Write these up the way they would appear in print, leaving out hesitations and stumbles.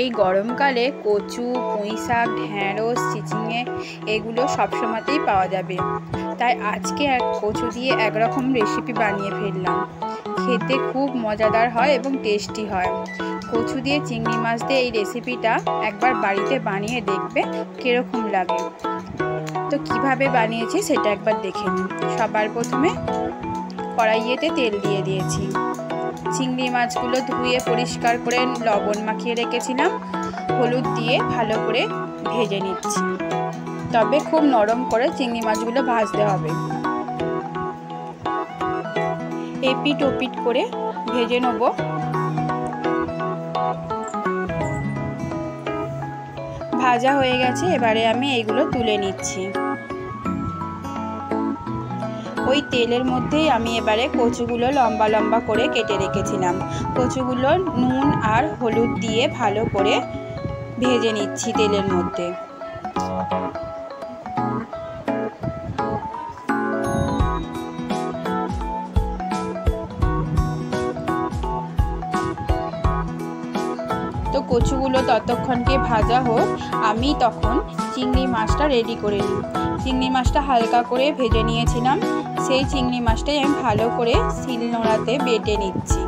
এই গরমকালে কচু, পুঁই শাক, ঢ্যাঁড়স, চিচিঙে এগুলো সবসময়তেই পাওয়া যাবে। তাই আজকে কচু দিয়ে একরকম রেসিপি বানিয়ে ফেললাম। খেতে খুব মজাদার হয় এবং টেস্টি হয়। কচু দিয়ে চিংড়ি মাছ দিয়ে এই রেসিপিটা একবার বাড়িতে বানিয়ে দেখবে কীরকম লাগে। তো কিভাবে বানিয়েছি সেটা একবার দেখে নিন। সবার প্রথমে কড়াইয়েতে তেল দিয়ে দিয়েছি। চিংড়ি মাছগুলো ধুয়ে পরিষ্কার করে লবণ মাখিয়ে রেখেছিলাম, হলুদ দিয়ে ভালো করে ভেজে নিচ্ছি। তবে খুব নরম করে চিংড়ি মাছগুলো ভাজতে হবে। এপিট ওপিট করে ভেজে নেব। ভাজা হয়ে গেছে, এবারে আমি এইগুলো তুলে নিচ্ছি। ওই তেলের মধ্যেই আমি এবারে কচুগুলো লম্বা লম্বা করে কেটে রেখেছিলাম। কচুগুলো নুন আর হলুদ দিয়ে ভালো করে ভেজে নিচ্ছি তেলের মধ্যে। তো কচুগুলো ততক্ষণকে ভাজা হোক, আমি তখন চিংড়ি মাছটা রেডি করে নিই। চিংড়ি মাছটা হালকা করে ভেজে নিয়েছিলাম, সেই চিংড়ি মাছটাই আমি ভালো করে শিলনোড়াতে বেটে নিচ্ছি।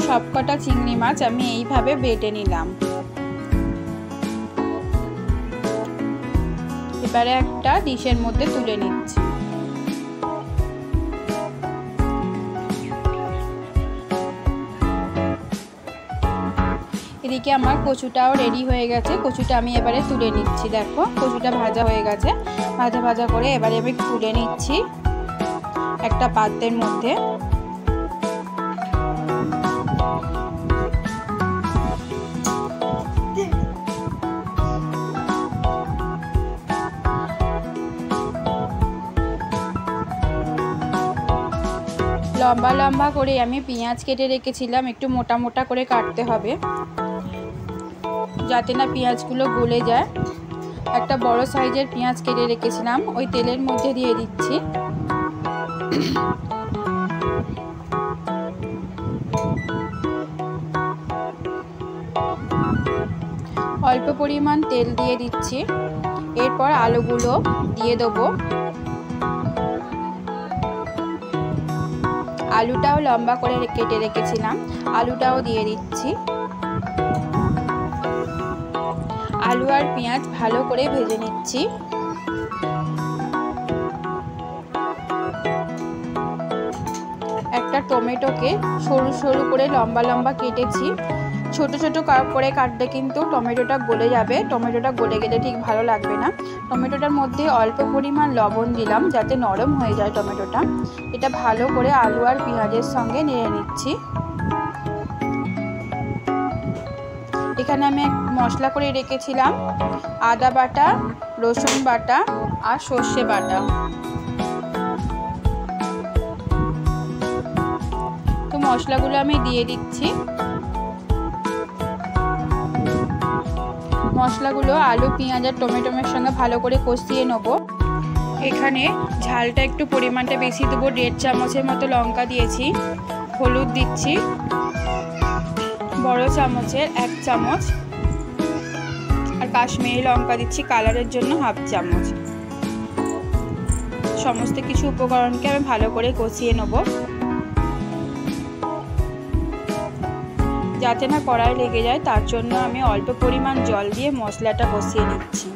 সবকটা চিংড়ি মাছ আমি এইভাবে বেটে নিলাম। এবারে একটা ডিশের মধ্যে তুলে নিচ্ছি। এদিকে আমার কচুটাও রেডি হয়ে গেছে। কচুটা আমি এবারে তুলে নিচ্ছি। দেখো কচুটা ভাজা হয়ে গেছে। ভাজা ভাজা করে এবারে আমি তুলে নিচ্ছি একটা পাত্রের মধ্যে। লম্বা লম্বা করে আমি পেঁয়াজ কেটে রেখেছিলাম, একটু মোটা মোটা করে কাটতে হবে যাতে না পেঁয়াজগুলো গলে যায়। একটা বড় সাইজের পেঁয়াজ কেটে রেখেছিলাম, ওই তেলের মধ্যে দিয়ে দিচ্ছি। অল্প পরিমাণ তেল দিয়ে দিচ্ছি। এরপর আলুগুলো দিয়ে দেবো। আলুটাও লম্বা করে কেটে রেখেছিলাম, আলুটাও দিয়ে দিচ্ছি। আলু আর পেঁয়াজ ভালো করে ভেজে নিচ্ছি। একটা টমেটোকে সরু সরু করে লম্বা লম্বা কেটেছি। ছোট ছোট করে কাটলে কিন্তু টমেটোটা গলে যাবে, টমেটোটা গলে গেলে ঠিক ভালো লাগবে না। টমেটোটার মধ্যে অল্প পরিমাণ লবণ দিলাম যাতে নরম হয়ে যায় টমেটোটা। এটা ভালো করে আলু আর পেঁয়াজের সঙ্গে নেড়ে নিচ্ছি। এখানে আমি মশলা করে রেখেছিলাম আদা বাটা, রসুন বাটা আর সর্ষে বাটা। তো মশলাগুলো আমি দিয়ে দিচ্ছি। মশলাগুলো আলু, পেঁয়াজ আর টমেটোর সঙ্গে ভালো করে কষিয়ে নেব। এখানে ঝালটা একটু পরিমাণটা বেশি দেবো। 1.5 চামচের মতো লঙ্কা দিয়েছি। হলুদ দিচ্ছি বড় চামচের 1 চামচ, আর কাশ্মীরি লঙ্কা দিচ্ছি কালারের জন্য 1/2 চামচ। সমস্ত কিছু উপকরণকে আমি ভালো করে কষিয়ে নেব যাতে না কড়াই লেগে যায়। তার জন্য আমি অল্প পরিমাণ জল দিয়ে মশলাটা কষিয়ে নিচ্ছি।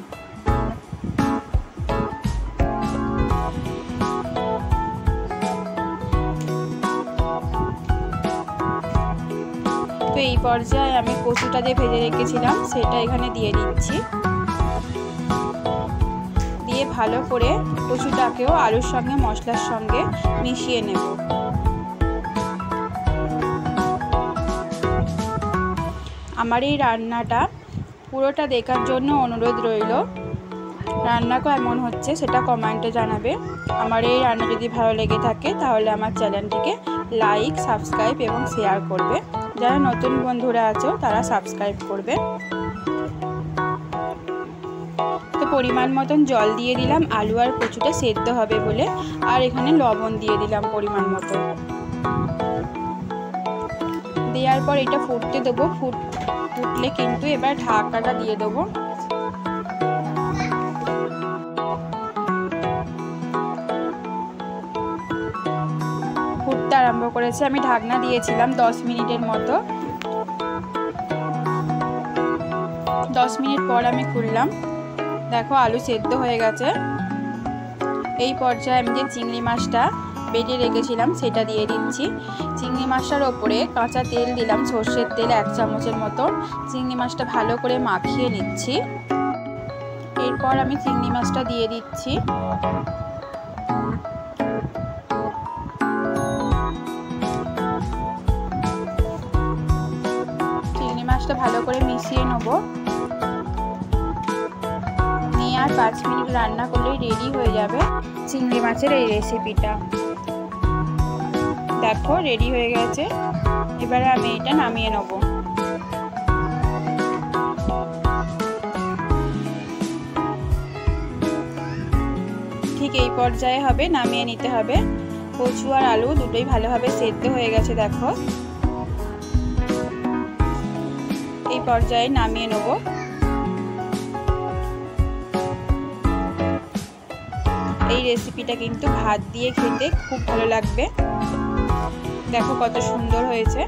তো এই পর্যায়ে আমি কচুটা দিয়ে ভেজে রেখেছিলাম সেটা এখানে দিয়ে দিচ্ছি। দিয়ে ভালো করে কচুটাকেও আলুর সঙ্গে মশলার সঙ্গে মিশিয়ে নেব। আমার এই রান্নাটা পুরোটা দেখার জন্য অনুরোধ রইল। রান্না কেমন হচ্ছে সেটা কমেন্টে জানাবে। আমার এই রান্না যদি ভালো লেগে থাকে তাহলে আমার চ্যানেলটিকে লাইক, সাবস্ক্রাইব এবং শেয়ার করবে। যারা নতুন বন্ধুরা আছো তারা সাবস্ক্রাইব করবে। তো পরিমাণ মতন জল দিয়ে দিলাম আলু আর কচুটা সেদ্ধ হবে বলে, আর এখানে লবণ দিয়ে দিলাম পরিমাণ মতো। দেওয়ার পর এটা ফুটতে দেবো। ফুটলে কিন্তু এবার ঢাকাটা দিয়ে দেবো। ফুটতে আরম্ভ করেছে। আমি ঢাকনা দিয়েছিলাম 10 মিনিটের মতো। 10 মিনিট পর আমি খুললাম, দেখো আলু সেদ্ধ হয়ে গেছে। এই পর্যায়ে আমি যে চিংড়ি মাছটা বেটে রেখেছিলাম সেটা দিয়ে দিচ্ছি। চিংড়ি মাছটার ওপরে কাঁচা তেল দিলাম, সর্ষের তেল 1 চামচের মতো। চিংড়ি মাছটা ভালো করে মাখিয়ে নিচ্ছি। এরপর আমি চিংড়ি মাছটা দিয়ে দিচ্ছি। চিংড়ি মাছটা ভালো করে মিশিয়ে নেব। নিয়ে আর 5 মিনিট রান্না করলেই রেডি হয়ে যাবে চিংড়ি মাছের এই রেসিপিটা। দেখো রেডি হয়ে গেছে। এবারে আমি এটা নামিয়ে নেব। ঠিক এই পর্যায়ে হবে, নামিয়ে নিতে হবে। কচু আর আলু দুটোই ভালোভাবে সেদ্ধ হয়ে গেছে। দেখো এই পর্যায়ে নামিয়ে নেব। এই রেসিপিটা কিন্তু ভাত দিয়ে খেতে খুব ভালো লাগবে। দেখো কত সুন্দর হয়েছে।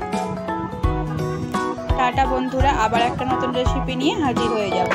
টাটা বন্ধুরা, আবার একটা নতুন রেসিপি নিয়ে হাজির হয়ে যাব।